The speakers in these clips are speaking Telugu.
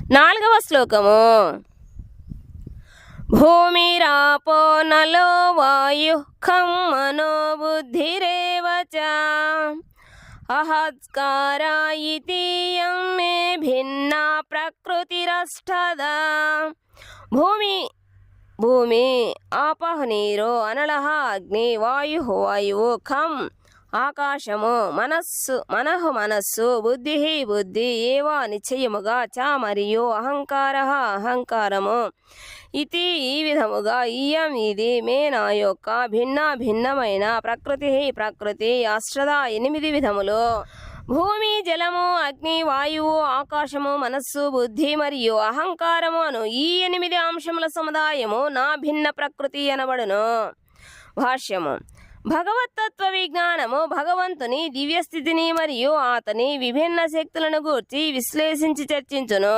4వ శ్లోకము. భూమిరాపో నలో వాయుః ఖం మనో బుద్ధిరేవ చ అహంకారా ఇతీయం మే భిన్నా ప్రకృతిరష్టదా. భూమి ఆపః నీరు, అనలః అగ్ని, వాయువు ఖం ఆకాశము, మనస్సు, బుద్ధి ఏవా నిశ్చయముగా, చ మరియు అహంకారము, ఇది ఈ విధముగా, ఇయం ఇది, మే నా యొక్క, భిన్నమైన ప్రకృతి అష్టద 8 విధములు. భూమి, జలము, అగ్ని, వాయువు, ఆకాశము, మనస్సు, బుద్ధి మరియు అహంకారము అను ఈ 8 అంశముల సముదాయము నా భిన్న ప్రకృతి అనబడును. భాష్యము. భగవతత్వ విజ్ఞానము భగవంతుని దివ్యస్థితిని మరియు అతని విభిన్న శక్తులను గూర్చి విశ్లేషించి చర్చించును.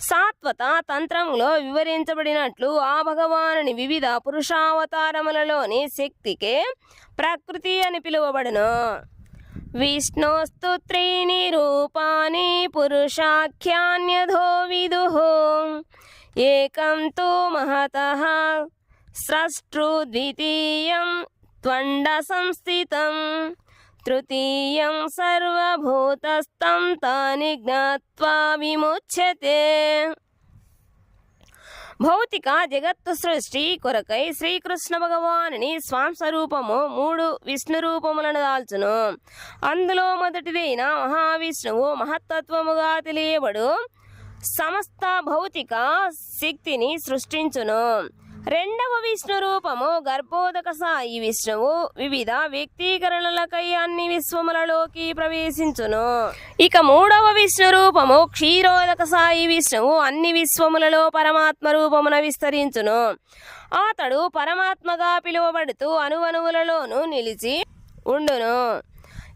సాత్వత తంత్రములో వివరించబడినట్లు ఆ భగవానుని వివిధ పురుషావతారములలోని శక్తికే ప్రకృతి అని పిలువబడును. విష్ణోస్తు త్రీణి రూపాని పురుషాఖ్యాన్యధో విదుః ఏకం తు మహతః స్రష్టృ, ద్వితీయం త్వండ సంస్థితం, తృతీయం సర్వభూతస్థం తాని జ్ఞాత్వా విముచ్యతే. భౌతిక జగత్తు సృష్టి కొరకై శ్రీకృష్ణ భగవానుని స్వాంస్వరూపము 3 విష్ణు రూపములను దాల్చును. అందులో మొదటిదైన మహావిష్ణువు మహత్తత్వముగా తెలియబడు సమస్త భౌతిక శక్తిని సృష్టించును. రెండవ విష్ణు రూపము గర్భోదక సాయి విష్ణువు వివిధ వ్యక్తీకరణలకై అన్ని విశ్వములలోకి ప్రవేశించును. ఇక 3వ విష్ణు రూపము క్షీరోదక సాయి విష్ణువు అన్ని విశ్వములలో పరమాత్మ రూపమున విస్తరించును. అతడు పరమాత్మగా పిలువబడుతూ అణువణువులలోనూ నిలిచి ఉండును.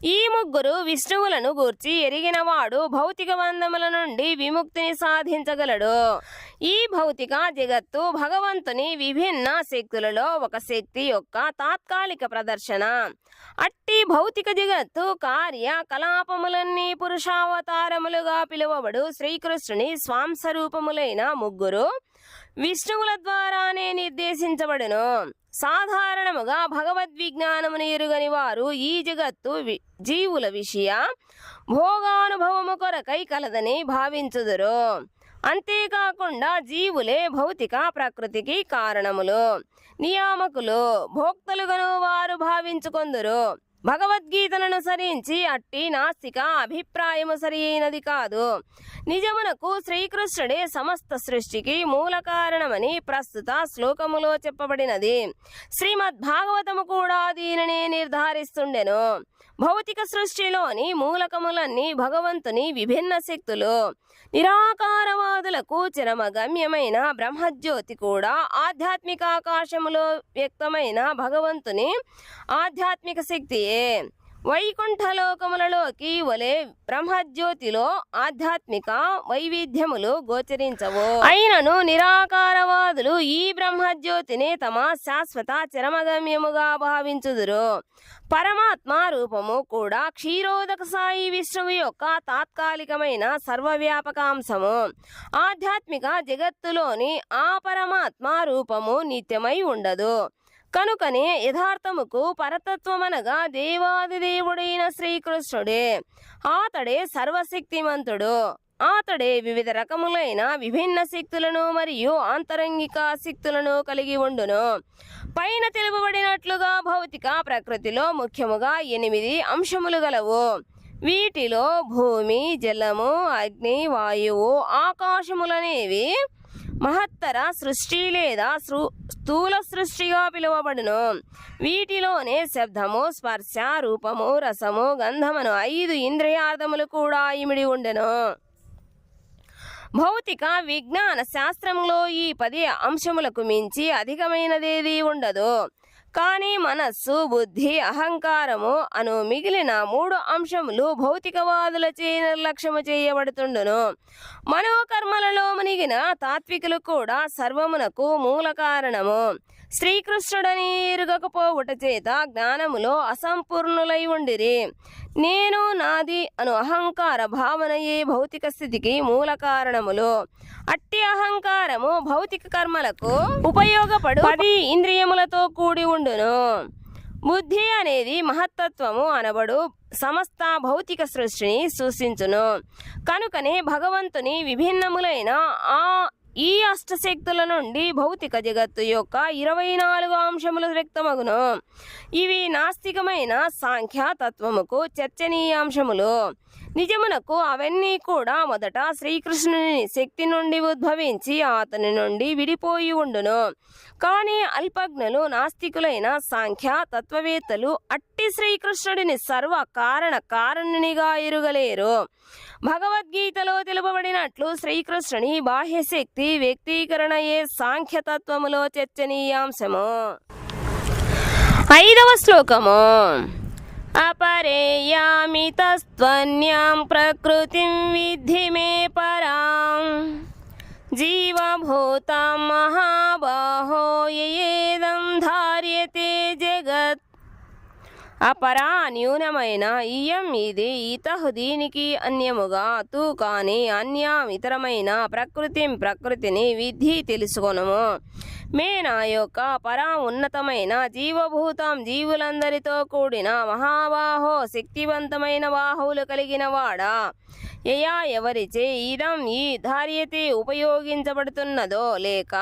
ఈ 3 విష్ణువులను గూర్చి ఎరిగినవాడు భౌతిక బంధముల నుండి విముక్తిని సాధించగలడు. ఈ భౌతిక జగత్తు భగవంతుని విభిన్న శక్తులలో ఒక శక్తి యొక్క తాత్కాలిక ప్రదర్శన. అట్టి భౌతిక జగత్తు కార్యకలాపములన్నీ పురుషావతారములుగా పిలువబడు శ్రీకృష్ణుని స్వాంస్వరూపములైన 3 విష్ణువుల ద్వారానే నిర్దేశించబడును. సాధారణముగా భగవద్విజ్ఞానమును ఎరుగని వారు ఈ జగత్తు జీవుల విషయ భోగానుభవము కొరకై కలదని భావించుదురు. అంతేకాకుండా జీవులే భౌతిక ప్రకృతికి కారణములు, నియామకులు, భోక్తలుగాను వారు భావించుకొందురు. భగవద్గీతను అనుసరించి అట్టి నాస్తిక అభిప్రాయము సరియైనది కాదు. నిజమునకు శ్రీకృష్ణుడే సమస్త సృష్టికి మూల కారణమని ప్రస్తుత శ్లోకములో చెప్పబడినది. శ్రీమద్భాగవతము కూడా దీనినే నిర్ధారిస్తుండెను. భౌతిక సృష్టిలోని మూలకములన్నీ భగవంతుని విభిన్న శక్తులు. నిరాకారవాదులకు చరమగమ్యమైన బ్రహ్మజ్యోతి కూడా ఆధ్యాత్మిక ఆకాశములో వ్యక్తమైన భగవంతుని ఆధ్యాత్మిక శక్తియే. వైకుంఠలోకములలోకి వలె బ్రహ్మజ్యోతిలో ఆధ్యాత్మిక వైవిధ్యములు గోచరించవు. అయినను నిరాకారవాదులు ఈ బ్రహ్మజ్యోతిని తమ శాశ్వత చరమగమ్యముగా భావించుదురు. పరమాత్మ రూపము కూడా క్షీరోదక సాయి విష్ణువు యొక్క తాత్కాలికమైన సర్వవ్యాపకాంశము. ఆధ్యాత్మిక జగత్తులోని ఆ పరమాత్మ రూపము నిత్యమై ఉండదు. కనుకనే యథార్థముకు పరతత్వమనగా దేవాదిదేవుడైన శ్రీకృష్ణుడే. అతడే సర్వశక్తిమంతుడు. అతడే వివిధ రకములైన విభిన్న శక్తులను మరియు ఆంతరంగిక శక్తులను కలిగి ఉండును. పైన తెలుపబడినట్లుగా భౌతిక ప్రకృతిలో ముఖ్యముగా 8 అంశములు గలవు. వీటిలో భూమి, జలము, అగ్ని, వాయువు, ఆకాశములనేవి మహత్తర సృష్టి లేదా స్థూల సృష్టిగా పిలువబడును. వీటిలోనే శబ్దము, స్పర్శ, రూపము, రసము, గంధమును 5 ఇంద్రియార్థములు కూడా ఇమిడి ఉండెను. భౌతిక విజ్ఞాన శాస్త్రంలో ఈ 10 అంశములకు మించి అధికమైనదేది ఉండదు. కానీ మనస్సు, బుద్ధి, అహంకారము అను మిగిలిన 3 అంశములు భౌతికవాదులచే నిర్లక్ష్యము చేయబడుతుండును. మనోకర్మలలో మునిగిన తాత్వికులు కూడా సర్వమునకు మూల కారణము శ్రీకృష్ణుడని ఎరుగకపోవుట చేత జ్ఞానములో అసంపూర్ణులై ఉండిరి. నేను, నాది అను అహంకార భావనయే భౌతిక స్థితికి మూల కారణములు. అట్టి అహంకారము భౌతిక కర్మలకు ఉపయోగపడు 10 ఇంద్రియములతో కూడి ఉండును. బుద్ధి అనేది మహత్తత్వము అనబడు సమస్త భౌతిక సృష్టిని సూచించును. కనుకనే భగవంతుని విభిన్నములైన ఈ అష్టశక్తుల నుండి భౌతిక జగత్తు యొక్క 24 అంశములు వ్యక్తమగును. ఇవి నాస్తికమైన సాంఖ్యతత్వముకు చర్చనీయాంశములు. నిజమునకు అవన్నీ కూడా మొదట శ్రీకృష్ణుని శక్తి నుండి ఉద్భవించి అతని నుండి విడిపోయి ఉండును. కానీ అల్పజ్ఞులు, నాస్తికులైన సాంఖ్య తత్వవేత్తలు అట్టి శ్రీకృష్ణుడిని సర్వ కారణునిగా ఎరుగలేరు. భగవద్గీతలో తెలుపబడినట్లు శ్రీకృష్ణుని బాహ్యశక్తి వ్యక్తీకరణయే సాంఖ్యతత్వములో చర్చనీయాంశము. 5వ శ్లోకము. అపరేయామి తస్త్వన్యాం ప్రకృతిం విద్ధి మే పరాం జీవభూతాం మహాబాహో యయేదం ధార్యతే జగత్. అపరా న్యూనమైన ఇయం ఇది ఇతహు దీనికి అన్యముగా తూ కాని అన్యాం ఇతరమైన ప్రకృతిని విద్ధి తెలుసుకొనుము. మే నా యొక్క పరా ఉన్నతమైన జీవభూతం జీవులందరితో కూడిన మహాబాహో శక్తివంతమైన బాహువులు కలిగిన వాడా యయా ఎవరిచే ఇదం ఈ ధార్యతే ఉపయోగించబడుతున్నదో లేక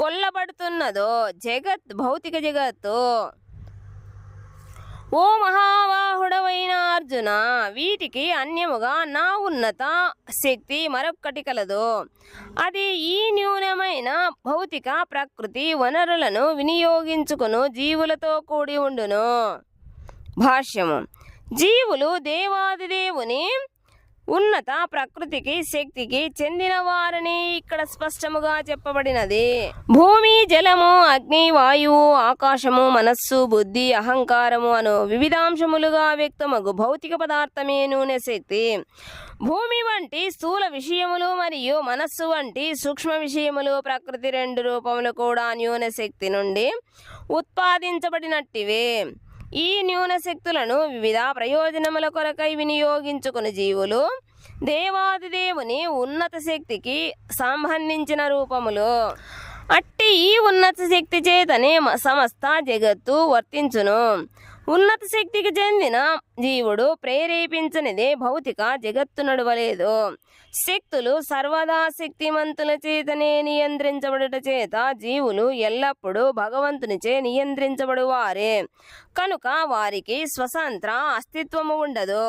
కొల్లబడుతున్నదో జగత్ భౌతిక జగత్తు. ఓ మహాబాహుడవైన అర్జున, వీటికి అన్యముగా నా ఉన్నత శక్తి మరొక్కటి కలదు. అది ఈ న్యూనమైన భౌతిక ప్రకృతి వనరులను వినియోగించుకును జీవులతో కూడి ఉండును. భాష్యము. జీవులు దేవాదిదేవుని ఉన్నత ప్రకృతికి శక్తికి చెందిన వారని ఇక్కడ స్పష్టముగా చెప్పబడినది. భూమి, జలము, అగ్ని, వాయువు, ఆకాశము, మనస్సు, బుద్ధి, అహంకారము అను వివిధాంశములుగా వ్యక్తమగు భౌతిక పదార్థమే నూనె శక్తి. భూమి వంటి స్థూల విషయములు మరియు మనస్సు వంటి సూక్ష్మ విషయములు ప్రకృతి 2 రూపములు కూడా న్యూన శక్తి నుండి ఉత్పాదించబడినట్టివే. ఈ న్యూన శక్తులను వివిధ ప్రయోజనముల కొరకై వినియోగించుకుని జీవులు దేవాదిదేవుని ఉన్నత శక్తికి సంబంధించిన రూపములు. అట్టి ఈ ఉన్నత శక్తి చేతనే సమస్త జగత్తు వర్తించును. ఉన్నత శక్తికి చెందిన జీవుడు ప్రేరేపించనిదే భౌతిక జగత్తు నడవలేదు. శక్తులు సర్వదా శక్తిమంతుల చేతనే నియంత్రించబడుట చేత జీవులు ఎల్లప్పుడూ భగవంతునిచే నియంత్రించబడువారే. కనుక వారికి స్వతంత్ర అస్తిత్వము ఉండదు.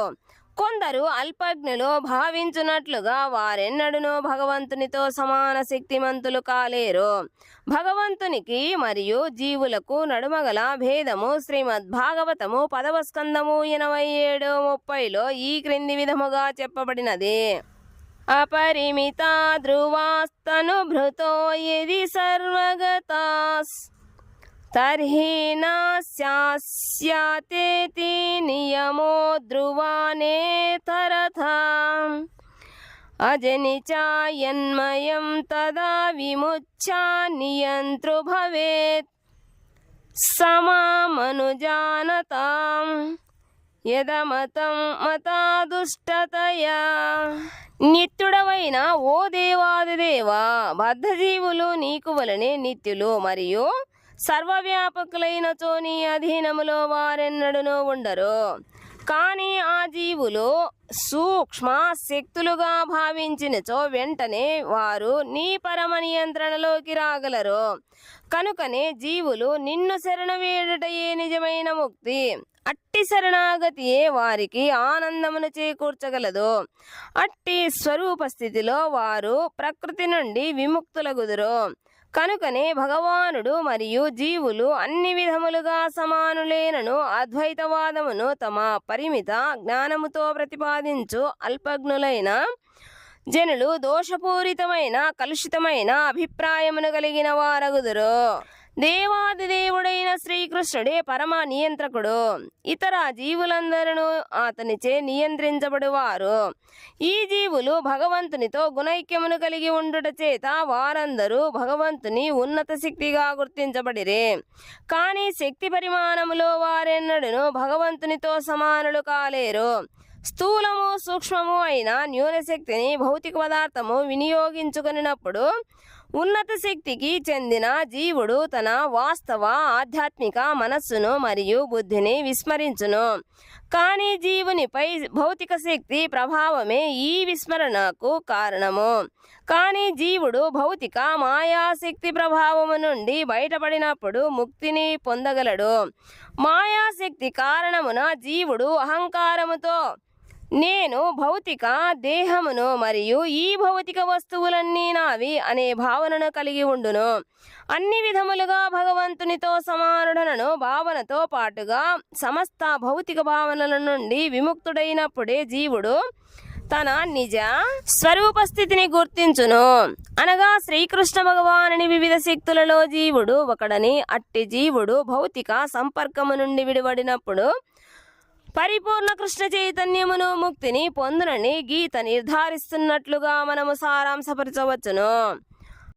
కొందరు అల్పజ్ఞులు భావించున్నట్లుగా వారెన్నడూనూ భగవంతునితో సమాన శక్తిమంతులు కాలేరు. భగవంతునికి మరియు జీవులకు నడుమగల భేదము శ్రీమద్భాగవతము 10వ స్కందము 87-30లో ఈ క్రింది విధముగా చెప్పబడినది. అపరిమిత ధ్రువాస్తనుభృతో యది సర్వగతాస్ తర్హి న స్యాస్యేతి నియమో ధ్రువానేతరథా అజనిచాయన్మయం తదా విముచ్ఛా నియంతృ భవేత్ సమామనుజానతాం యదమతం మతాదుష్టతయా. నిత్యుడవైన ఓ దేవాదిదేవా, బద్ధజీవులు నీకు వలనే నిత్యులు మరియు సర్వవ్యాపకులైనచో నీ అధీనములో వారెన్నడూనూ ఉండరు. కానీ ఆ జీవులు సూక్ష్మ శక్తులుగా భావించినచో వెంటనే వారు నీ పరమ నియంత్రణలోకి రాగలరు. కనుకనే జీవులు నిన్ను శరణవేడుటయే నిజమైన ముక్తి. అట్టి శరణాగతియే వారికి ఆనందమును చేకూర్చగలదు. అట్టి స్వరూప స్థితిలో వారు ప్రకృతి నుండి విముక్తులగుదురు. కనుకనే భగవానుడు మరియు జీవులు అన్ని విధములుగా సమానులేనను అద్వైతవాదమును తమ పరిమిత జ్ఞానముతో ప్రతిపాదించు అల్పజ్ఞులైన జనులు దోషపూరితమైన కలుషితమైన అభిప్రాయమును కలిగిన వారగుదురు. దేవాదిదేవుడైన శ్రీకృష్ణుడే పరమ నియంత్రకుడు. ఇతర జీవులందరూ అతనిచే నియంత్రించబడువారు. ఈ జీవులు భగవంతునితో గుణైక్యమును కలిగి ఉండుట చేత వారందరూ భగవంతుని ఉన్నత శక్తిగా గుర్తించబడిరే. కానీ శక్తి పరిమాణములో వారెన్నడూను భగవంతునితో సమానులు కాలేరు. స్థూలము సూక్ష్మము అయిన న్యూనశక్తిని భౌతిక పదార్థము వినియోగించుకున్నప్పుడు ఉన్నత శక్తికి చెందిన జీవుడు తన వాస్తవ ఆధ్యాత్మిక మనస్సును మరియు బుద్ధిని విస్మరించును. కానీ జీవునిపై భౌతిక శక్తి ప్రభావమే ఈ విస్మరణకు కారణము. కానీ జీవుడు భౌతిక మాయాశక్తి ప్రభావము నుండి బయటపడినప్పుడు ముక్తిని పొందగలడు. మాయాశక్తి కారణమున జీవుడు అహంకారముతో నేను భౌతిక దేహమును మరియు ఈ భౌతిక వస్తువులన్నీ నావి అనే భావనను కలిగి ఉండును. అన్ని విధములుగా భగవంతునితో సమానుడనను భావనతో పాటుగా సమస్త భౌతిక భావనల నుండి విముక్తుడైనప్పుడే జీవుడు తన నిజ స్వరూప స్థితిని గుర్తించును. అనగా శ్రీకృష్ణ భగవానుని వివిధ శక్తులలో జీవుడు ఒకడని. అట్టి జీవుడు భౌతిక సంపర్కము నుండి విడిపడినప్పుడు పరిపూర్ణ కృష్ణ చైతన్యమును ముక్తిని పొందునని గీత నిర్ధారిస్తున్నట్లుగా మనము సారాంశపరచవచ్చును.